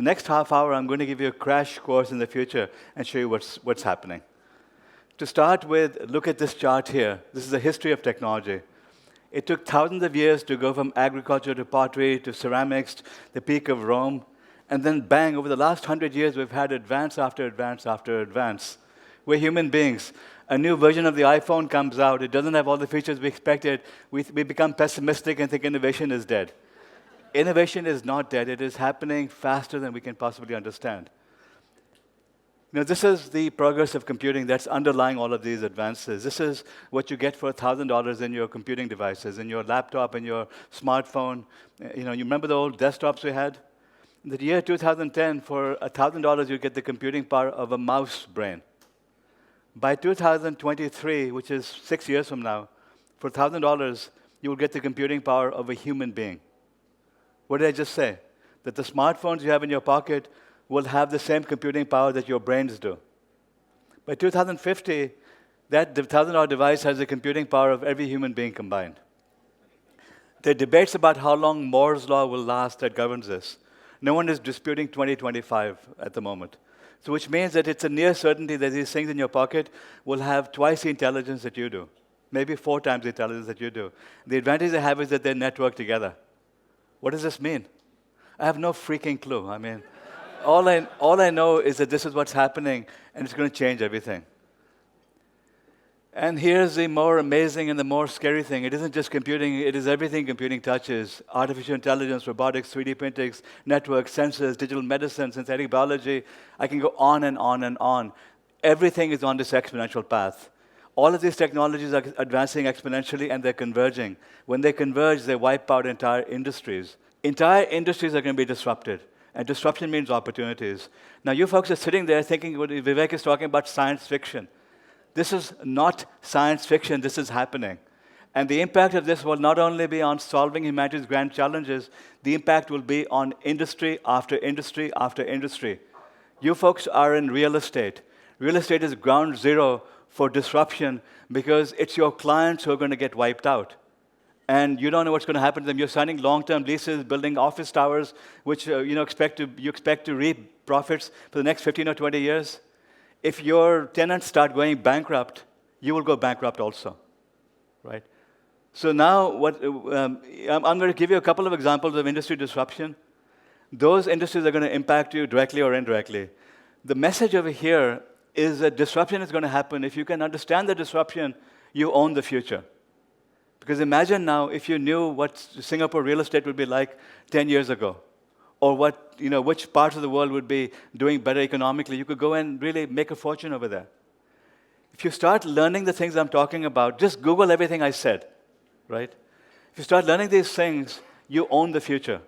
next half hour, I'm going to give you a crash course in the future and show you what's happening. To start with, look at this chart here. This is the history of technology. It took thousands of years to go from agriculture to pottery to ceramics, the peak of Rome, and then bang, over the last 100 years, we've had advance after advance after advance. We're human beings. A new version of the iPhone comes out. It doesn't have all the features we expected. We become pessimistic and think innovation is dead. Innovation is not dead. It is happening faster than we can possibly understand. This is the progress of computing that's underlying all of these advances. This is what you get for $1,000 in your computing devices, in your laptop, in your smartphone. You remember the old desktops we had? In the year 2010, for $1,000, you get the computing power of a mouse brain. By 2023, which is 6 years from now, for $1,000, you will get the computing power of a human being. What did I just say? That the smartphones you have in your pocket will have the same computing power that your brains do. By 2050, that $1,000 device has the computing power of every human being combined. There are debates about how long Moore's law will last that governs this. No one is disputing 2025 at the moment. So which means that it's a near certainty that these things in your pocket will have twice the intelligence that you do, maybe 4 times the intelligence that you do. The advantage they have is that they're networked together. What does this mean? I have no freaking clue. I mean, all I know is that this is what's happening, and it's going to change everything. And here's the more amazing and the more scary thing. It isn't just computing, it is everything computing touches. Artificial intelligence, robotics, 3D printings, networks, sensors, digital medicine, synthetic biology. I can go on and on and on. Everything is on this exponential path. All of these technologies are advancing exponentially, and they're converging. When they converge, they wipe out entire industries. Entire industries are going to be disrupted. And disruption means opportunities. Now, you folks are sitting there thinking what Vivek is talking about science fiction. This is not science fiction. This is happening. And the impact of this will not only be on solving humanity's grand challenges, the impact will be on industry after industry after industry. You folks are in real estate. Real estate is ground zero for disruption because it's your clients who are going to get wiped out. And you don't know what's going to happen to them. You're signing long-term leases, building office towers, which you expect to reap profits for the next 15 or 20 years. If your tenants start going bankrupt, you will go bankrupt also, right? So now, I'm going to give you a couple of examples of industry disruption. Those industries are going to impact you directly or indirectly. The message over here is that disruption is going to happen. If you can understand the disruption, you own the future. Because imagine now if you knew what Singapore real estate would be like 10 years ago, or which parts of the world would be doing better economically. You could go and really make a fortune over there. If you start learning the things I'm talking about, just Google everything I said, right? If you start learning these things, you own the future.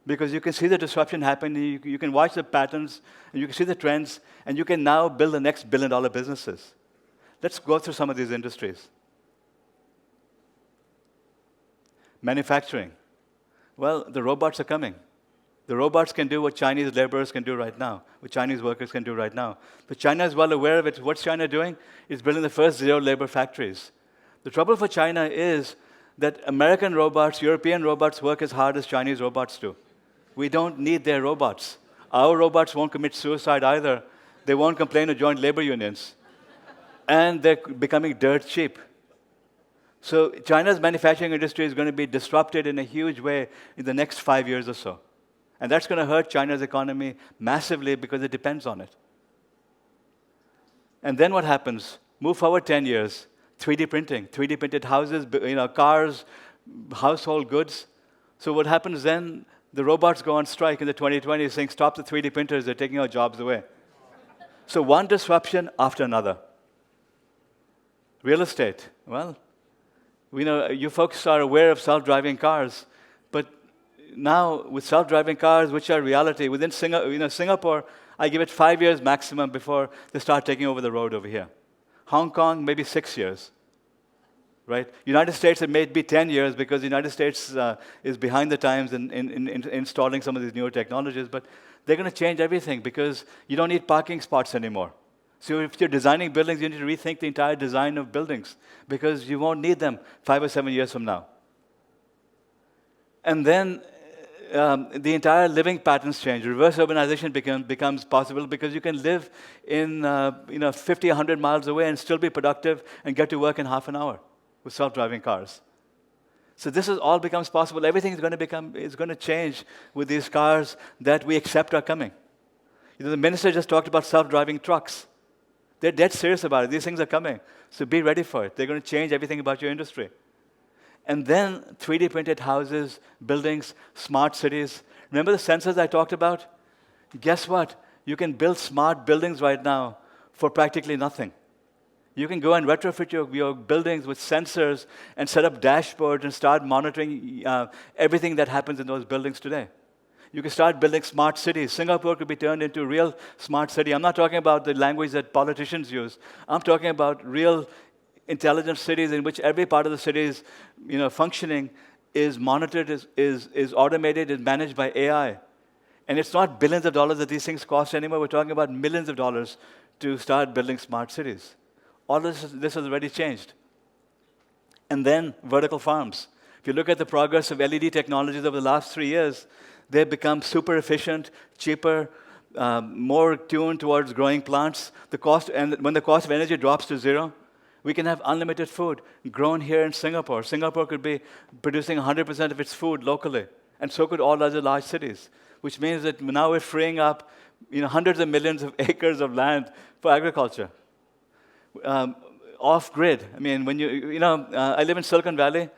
Because you can see the disruption happening, you can watch the patterns, and you can see the trends, and you can now build the next billion-dollar businesses. Let's go through some of these industries. Manufacturing. Well, the robots are coming. The robots can do what Chinese laborers can do right now, what Chinese workers can do right now. But China is well aware of it. What's China doing? It's building the first zero-labor factories. The trouble for China is that American robots, European robots work as hard as Chinese robots do. We don't need their robots. Our robots won't commit suicide either. They won't complain to join labor unions. And they're becoming dirt cheap. So China's manufacturing industry is going to be disrupted in a huge way in the next 5 years or so. And that's going to hurt China's economy massively because it depends on it. And then what happens? Move forward 10 years. 3D printing, 3D printed houses, cars, household goods. So what happens then? The robots go on strike in the 2020s saying, stop the 3D printers, they're taking our jobs away. So one disruption after another. Real estate. Well, we know you folks are aware of self-driving cars, but now with self-driving cars, which are reality, within Singapore, I give it 5 years maximum before they start taking over the road over here. Hong Kong, maybe 6 years, right? United States, it may be 10 years because the United States is behind the times in installing some of these newer technologies, but they're going to change everything because you don't need parking spots anymore. So if you're designing buildings, you need to rethink the entire design of buildings because you won't need them 5 or 7 years from now. And then the entire living patterns change. Reverse urbanization becomes possible because you can live in 50, 100 miles away and still be productive and get to work in half an hour with self-driving cars. So this all becomes possible. Everything is going to change with these cars that we accept are coming. The minister just talked about self-driving trucks. They're dead serious about it. These things are coming. So be ready for it. They're going to change everything about your industry. And then 3D printed houses, buildings, smart cities. Remember the sensors I talked about? Guess what? You can build smart buildings right now for practically nothing. You can go and retrofit your buildings with sensors and set up dashboards and start monitoring everything that happens in those buildings today. You can start building smart cities. Singapore could be turned into a real smart city. I'm not talking about the language that politicians use. I'm talking about real intelligent cities in which every part of the city's functioning is monitored, is automated, is managed by AI. And it's not billions of dollars that these things cost anymore. We're talking about millions of dollars to start building smart cities. All this has already changed. And then vertical farms. If you look at the progress of LED technologies over the last 3 years, they've become super efficient, cheaper, more tuned towards growing plants. When the cost of energy drops to zero, we can have unlimited food grown here in Singapore. Singapore could be producing 100% of its food locally, and so could all other large cities, which means that now we're freeing up hundreds of millions of acres of land for agriculture. Off-grid. I mean, when I live in Silicon Valley.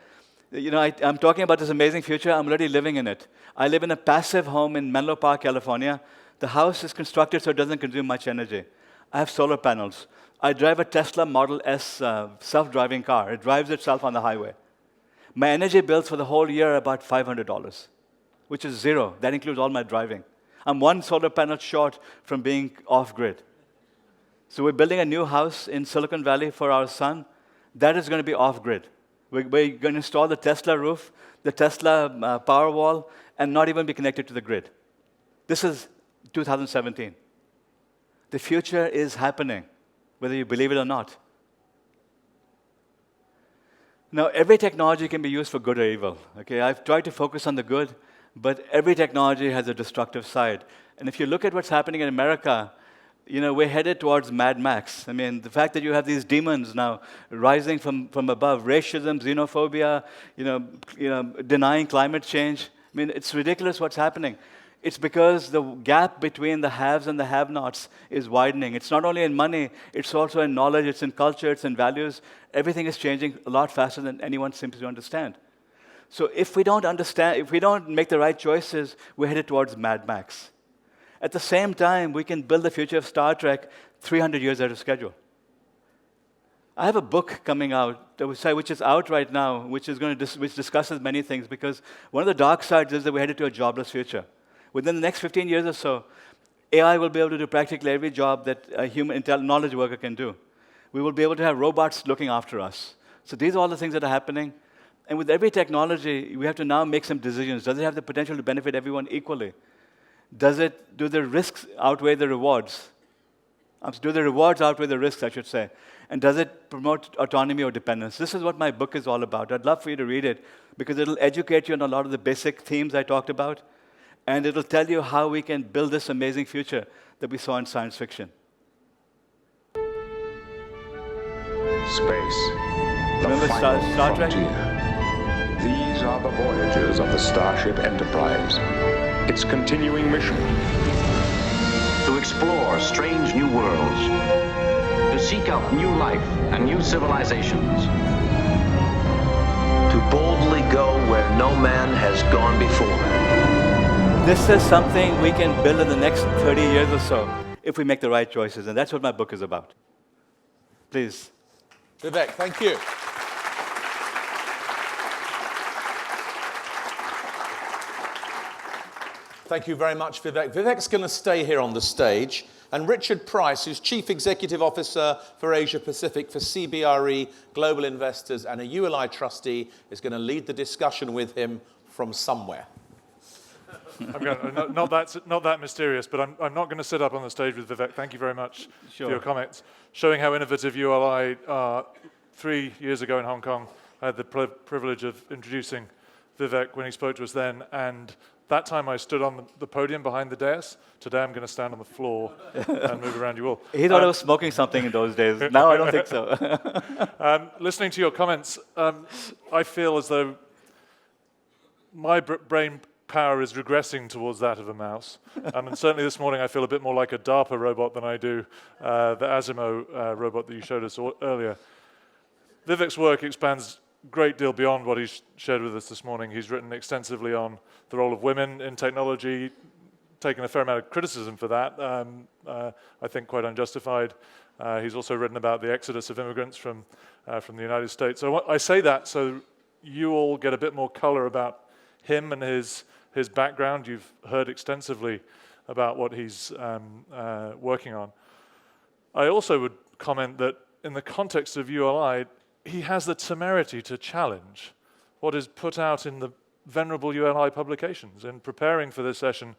I'm talking about this amazing future. I'm already living in it. I live in a passive home in Menlo Park, California. The house is constructed so it doesn't consume much energy. I have solar panels. I drive a Tesla Model S self-driving car. It drives itself on the highway. My energy bills for the whole year are about $500, which is zero. That includes all my driving. I'm one solar panel short from being off-grid. So we're building a new house in Silicon Valley for our son. That is going to be off-grid. We're going to install the Tesla roof, the Tesla power wall, and not even be connected to the grid. This is 2017. The future is happening, whether you believe it or not. Now, every technology can be used for good or evil. Okay, I've tried to focus on the good, but every technology has a destructive side. And if you look at what's happening in America, we're headed towards Mad Max. I mean, the fact that you have these demons now rising from above, racism, xenophobia, denying climate change. I mean, it's ridiculous what's happening. It's because the gap between the haves and the have-nots is widening. It's not only in money, it's also in knowledge, it's in culture, it's in values. Everything is changing a lot faster than anyone seems to understand. So if we don't make the right choices, we're headed towards Mad Max. At the same time, we can build the future of Star Trek 300 years ahead of schedule. I have a book coming out, which is out right now, which discusses many things, because one of the dark sides is that we're headed to a jobless future. Within the next 15 years or so, AI will be able to do practically every job that a human knowledge worker can do. We will be able to have robots looking after us. So these are all the things that are happening. And with every technology, we have to now make some decisions. Does it have the potential to benefit everyone equally? Do the risks outweigh the rewards? Do the rewards outweigh the risks, I should say? And does it promote autonomy or dependence? This is what my book is all about. I'd love for you to read it, because it'll educate you on a lot of the basic themes I talked about, and it'll tell you how we can build this amazing future that we saw in science fiction. Space. Remember Star Trek? These are the voyages of the Starship Enterprise. Its continuing mission: to explore strange new worlds, to seek out new life and new civilizations, to boldly go where no man has gone before. This is something we can build in the next 30 years or so if we make the right choices, and that's what my book is about. Please. Vivek, thank you. Thank you very much, Vivek. Vivek's going to stay here on the stage, and Richard Price, who's Chief Executive Officer for Asia Pacific for CBRE, Global Investors, and a ULI trustee, is going to lead the discussion with him from somewhere. Not that mysterious, but I'm not going to sit up on the stage with Vivek. Thank you very much for your comments, showing how innovative ULI are. 3 years ago in Hong Kong, I had the privilege of introducing Vivek when he spoke to us then, and That time I stood on the podium behind the dais. Today I'm going to stand on the floor and move around you all. He thought I was smoking something in those days. Now I don't think so. Listening to your comments, I feel as though my brain power is regressing towards that of a mouse. And certainly this morning I feel a bit more like a DARPA robot than I do the Asimo robot that you showed us earlier. Vivek's work expands a great deal beyond what he's shared with us this morning. He's written extensively on the role of women in technology, taken a fair amount of criticism for that, I think quite unjustified. He's also written about the exodus of immigrants from the United States. So I say that so you all get a bit more color about him and his background. You've heard extensively about what he's working on. I also would comment that in the context of ULI, he has the temerity to challenge what is put out in the venerable ULI publications. In preparing for this session,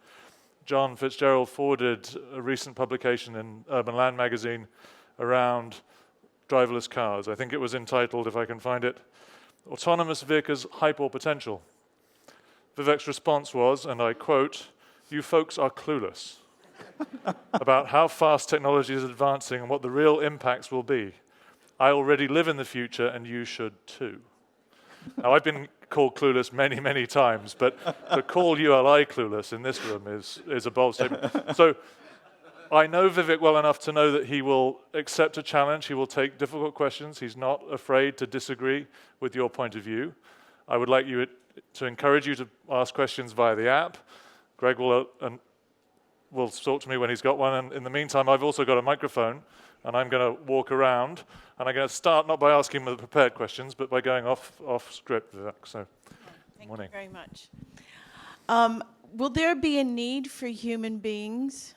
John Fitzgerald forwarded a recent publication in Urban Land magazine around driverless cars. I think it was entitled, if I can find it, Autonomous Vehicles Hyperpotential. Vivek's response was, and I quote, "You folks are clueless about how fast technology is advancing and what the real impacts will be. I already live in the future and you should too." Now, I've been called clueless many, many times, but to call ULI clueless in this room is a bold statement. So I know Vivek well enough to know that he will accept a challenge. He will take difficult questions. He's not afraid to disagree with your point of view. I would like you to encourage you to ask questions via the app. Greg will talk to me when he's got one. And in the meantime, I've also got a microphone, and I'm going to walk around. And I'm going to start not by asking the prepared questions, but by going off script, Vivek. So, Thank morning. you very much. Will there be a need for human beings?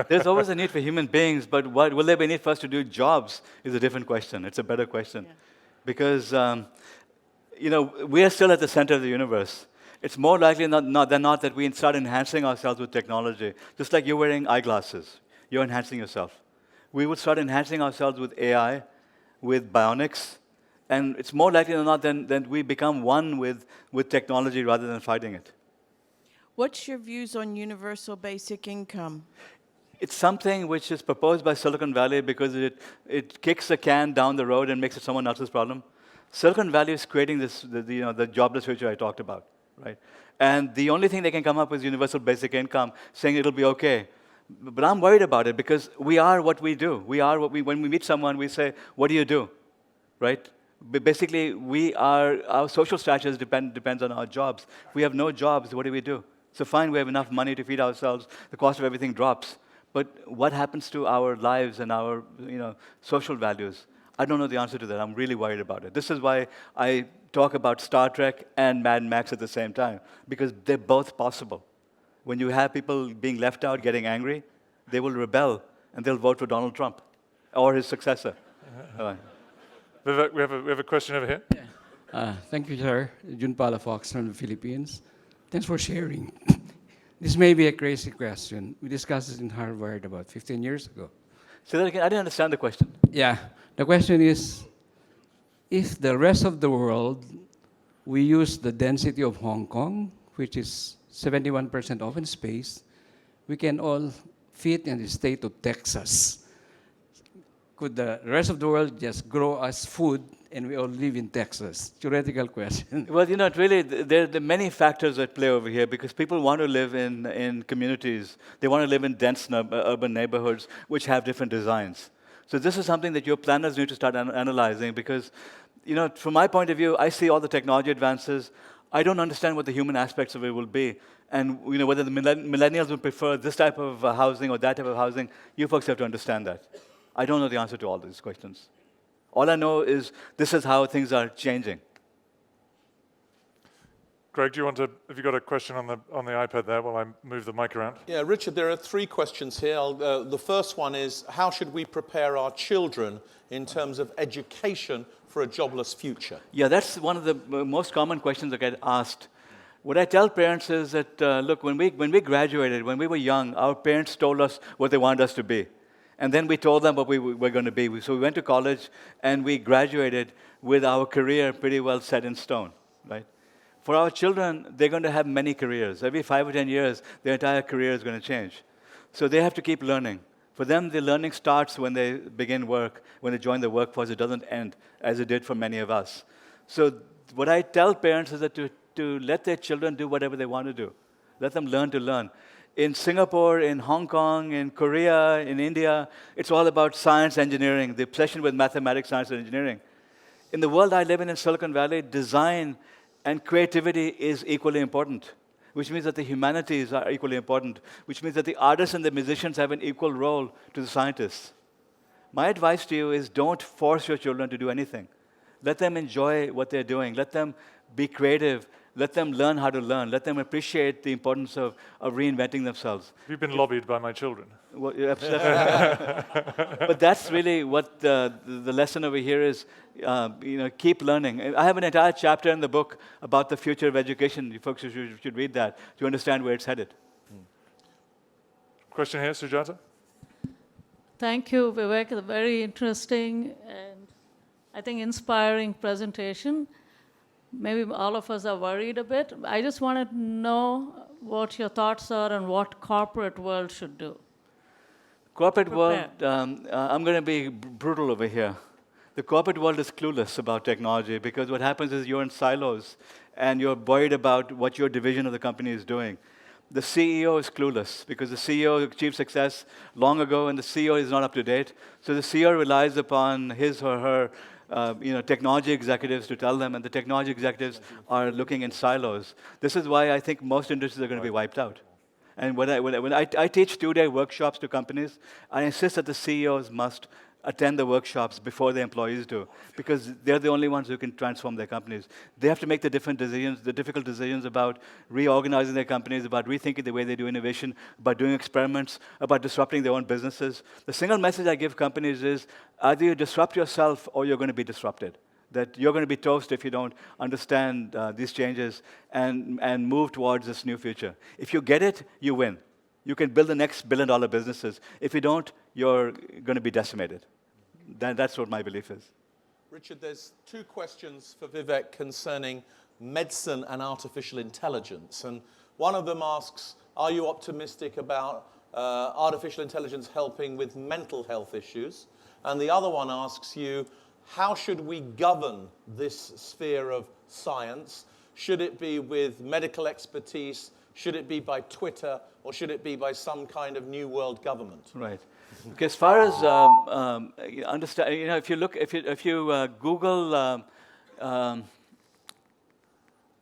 There's always a need for human beings, but will there be a need for us to do jobs is a different question. It's a better question. Yeah. Because, we are still at the center of the universe. It's more likely than not that we start enhancing ourselves with technology. Just like you're wearing eyeglasses, you're enhancing yourself. We would start enhancing ourselves with AI, with bionics, and it's more likely than not that we become one with technology rather than fighting it. What's your views on universal basic income? It's something which is proposed by Silicon Valley because it kicks the can down the road and makes it someone else's problem. Silicon Valley is creating the jobless future I talked about, right? And the only thing they can come up with is universal basic income, saying it'll be okay. But I'm worried about it because we are what we do. When we meet someone, we say, "What do you do?" Right? Basically, our social status depends on our jobs. If we have no jobs, what do we do? So fine, we have enough money to feed ourselves. The cost of everything drops. But what happens to our lives and our social values? I don't know the answer to that. I'm really worried about it. This is why I talk about Star Trek and Mad Max at the same time, because they're both possible. When you have people being left out, getting angry, they will rebel, and they'll vote for Donald Trump or his successor. Vivek, we have a question over here. Thank you, sir. Jun Palafox from the Philippines. Thanks for sharing. This may be a crazy question. We discussed this in Harvard about 15 years ago. Say that again. I didn't understand the question. Yeah. The question is, if the rest of the world, we use the density of Hong Kong, which is 71% open space, we can all fit in the state of Texas. Could the rest of the world just grow us food and we all live in Texas? Theoretical question. Well, really, there are many factors at play over here because people want to live in communities. They want to live in dense urban neighborhoods which have different designs. So this is something that your planners need to start analyzing because, from my point of view, I see all the technology advances. I don't understand what the human aspects of it will be. And whether the millennials would prefer this type of housing or that type of housing, you folks have to understand that. I don't know the answer to all these questions. All I know is this is how things are changing. Greg, have you got a question on the iPad there while I move the mic around? Yeah, Richard, there are 3 questions here. The first one is, how should we prepare our children in terms of education for a jobless future? Yeah, that's one of the most common questions that get asked. What I tell parents is that, look, when we graduated, when we were young, our parents told us what they wanted us to be. And then we told them what we were going to be. So we went to college, and we graduated with our career pretty well set in stone, right? For our children, they're going to have many careers. Every 5 or 10 years, their entire career is going to change. So they have to keep learning. For them, the learning starts when they begin work, when they join the workforce. It doesn't end, as it did for many of us. So what I tell parents is that to let their children do whatever they want to do. Let them learn to learn. In Singapore, in Hong Kong, in Korea, in India, it's all about science, engineering, the obsession with mathematics, science, and engineering. In the world I live in Silicon Valley, design and creativity is equally important, which means that the humanities are equally important, which means that the artists and the musicians have an equal role to the scientists. My advice to you is don't force your children to do anything. Let them enjoy what they're doing. Let them be creative. Let them learn how to learn. Let them appreciate the importance of reinventing themselves. You've been lobbied by my children. Well, yeah, but that's really what the lesson over here is. Keep learning. I have an entire chapter in the book about the future of education. You folks should read that to understand where it's headed. Question here, Sujata? Thank you, Vivek. A very interesting and I think inspiring presentation. Maybe all of us are worried a bit. I just wanted to know what your thoughts are on what corporate world should do. Corporate world, I'm going to be brutal over here. The corporate world is clueless about technology because what happens is you're in silos and you're worried about what your division of the company is doing. The CEO is clueless because the CEO achieved success long ago and the CEO is not up to date. So the CEO relies upon his or her technology executives to tell them, and the technology executives are looking in silos. This is why I think most industries are going to be wiped out. And when I teach 2-day workshops to companies, I insist that the CEOs must attend the workshops before the employees do, because they're the only ones who can transform their companies. They have to make the difficult decisions about reorganizing their companies, about rethinking the way they do innovation, about doing experiments, about disrupting their own businesses. The single message I give companies is either you disrupt yourself or you're going to be disrupted. That you're going to be toast if you don't understand these changes and move towards this new future. If you get it, you win. You can build the next billion-dollar businesses. If you don't, you're going to be decimated. That's what my belief is. Richard, there's 2 questions for Vivek concerning medicine and artificial intelligence. And one of them asks, are you optimistic about artificial intelligence helping with mental health issues? And the other one asks you, how should we govern this sphere of science? Should it be with medical expertise? Should it be by Twitter? Or should it be by some kind of new world government? Right. Okay, as far as understand, if you Google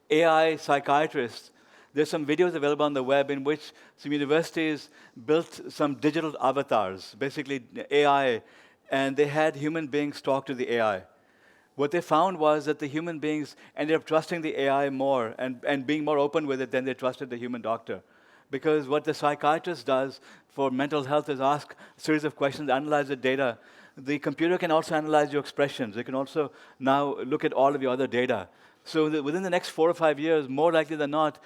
AI psychiatrists, there's some videos available on the web in which some universities built some digital avatars, basically AI, and they had human beings talk to the AI. What they found was that the human beings ended up trusting the AI more and being more open with it than they trusted the human doctor. Because what the psychiatrist does for mental health is ask a series of questions, analyze the data. The computer can also analyze your expressions. It can also now look at all of your other data. So within the next 4 or 5 years, more likely than not,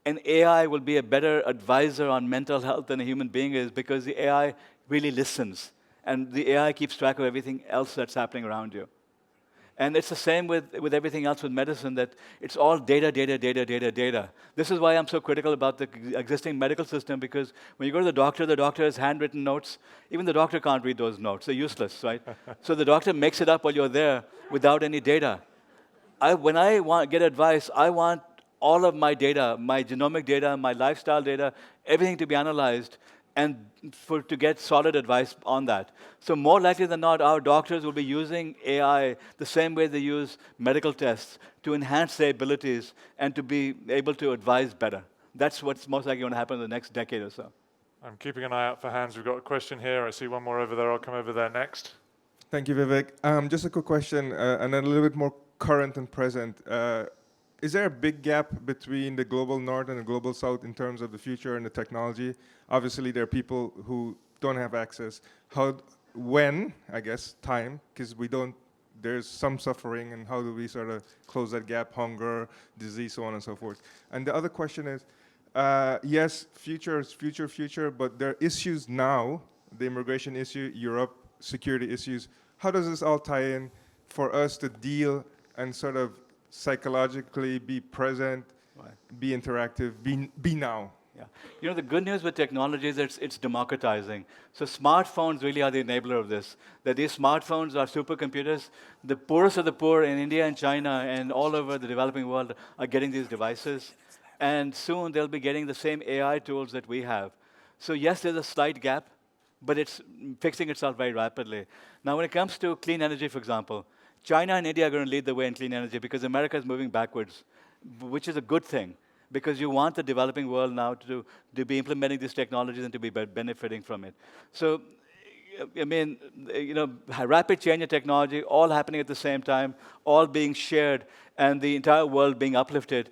an AI will be a better advisor on mental health than a human being is because the AI really listens. And the AI keeps track of everything else that's happening around you. And it's the same with everything else with medicine, that it's all data, data, data, data, data. This is why I'm so critical about the existing medical system, because when you go to the doctor has handwritten notes. Even the doctor can't read those notes. They're useless, right? So the doctor makes it up while you're there without any data. When I get advice, I want all of my data, my genomic data, my lifestyle data, everything to be analyzed and to get solid advice on that. So more likely than not, our doctors will be using AI the same way they use medical tests to enhance their abilities and to be able to advise better. That's what's most likely going to happen in the next decade or so. I'm keeping an eye out for hands. We've got a question here. I see one more over there. I'll come over there next. Thank you, Vivek. Just a quick question, and a little bit more current and present. Is there a big gap between the global north and the global south in terms of the future and the technology? Obviously, there are people who don't have access. When, I guess, time, because there's some suffering, and how do we sort of close that gap, hunger, disease, so on and so forth. And the other question is, yes, future is future, but there are issues now, the immigration issue, Europe, security issues. How does this all tie in for us to deal and sort of psychologically be present, be interactive, be now. Yeah. You know, the good news with technology is that it's democratizing. So smartphones really are the enabler of this. That these smartphones are supercomputers. The poorest of the poor in India and China and all over the developing world are getting these devices. And soon they'll be getting the same AI tools that we have. So yes, there's a slight gap, but it's fixing itself very rapidly. Now, when it comes to clean energy, for example, China and India are going to lead the way in clean energy because America is moving backwards, which is a good thing, because you want the developing world now to be implementing these technologies and to be benefiting from it. So, I mean, you know, rapid change in technology, all happening at the same time, all being shared, and the entire world being uplifted,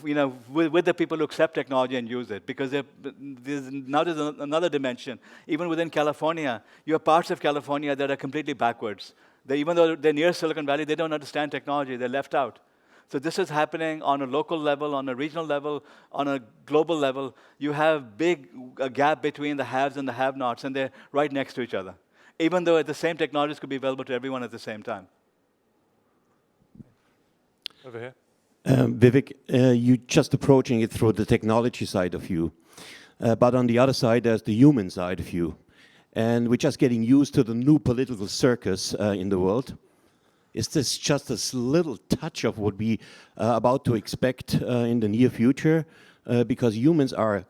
you know, with the people who accept technology and use it, because there's another dimension. Even within California, you have parts of California that are completely backwards. Even though they're near Silicon Valley, they don't understand technology. They're left out. So this is happening on a local level, on a regional level, on a global level. You have a gap between the haves and the have-nots, and they're right next to each other, even though the same technologies could be available to everyone at the same time. Over here. Vivek, you're just approaching it through the technology side of you. But on the other side, there's the human side of you. And we're just getting used to the new political circus in the world. Is this just a little touch of what we are about to expect in the near future? Because humans are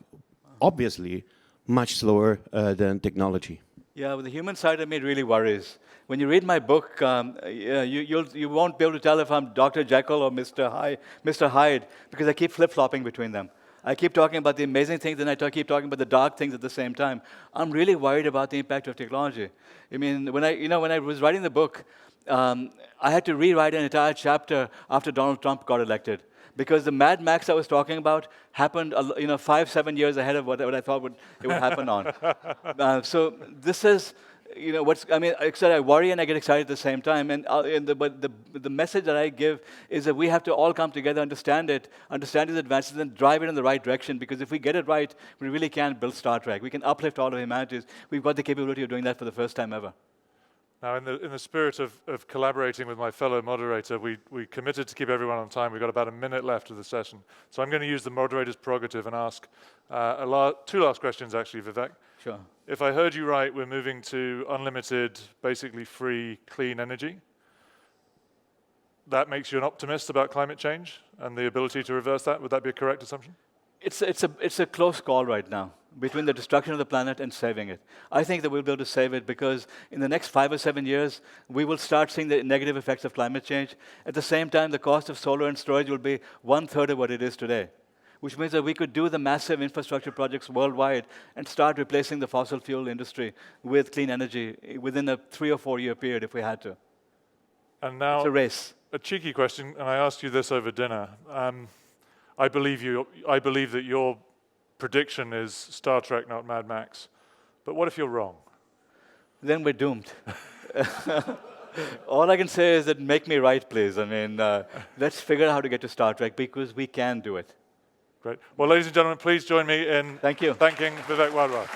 obviously much slower than technology. Yeah, well, the human side of me really worries. When you read my book, you won't be able to tell if I'm Dr. Jekyll or Mr. Hyde, because I keep flip-flopping between them. I keep talking about the amazing things, and I keep talking about the dark things at the same time. I'm really worried about the impact of technology. I mean, when I was writing the book, I had to rewrite an entire chapter after Donald Trump got elected, because the Mad Max I was talking about happened, 5-7 years ahead of what I thought it would happen on. So this is, I worry and I get excited at the same time. But the message that I give is that we have to all come together, understand these advances, and drive it in the right direction. Because if we get it right, we really can build Star Trek. We can uplift all of humanity. We've got the capability of doing that for the first time ever. Now, in the spirit of collaborating with my fellow moderator, we committed to keep everyone on time. We've got about a minute left of the session. So I'm going to use the moderator's prerogative and ask two last questions, actually, Vivek. Sure. If I heard you right, we're moving to unlimited, basically free, clean energy. That makes you an optimist about climate change and the ability to reverse that? Would that be a correct assumption? It's a close call right now between the destruction of the planet and saving it. I think that we'll be able to save it because in the next 5 or 7 years, we will start seeing the negative effects of climate change. At the same time, the cost of solar and storage will be 1/3 of what it is today, which means that we could do the massive infrastructure projects worldwide and start replacing the fossil fuel industry with clean energy within a 3 or 4 year period if we had to. And now, it's a race. A cheeky question, and I asked you this over dinner. I believe that your prediction is Star Trek, not Mad Max. But what if you're wrong? Then we're doomed. All I can say is that make me right, please. I mean, let's figure out how to get to Star Trek, because we can do it. Great. Well, ladies and gentlemen, please join me in thanking Vivek Wadhwa.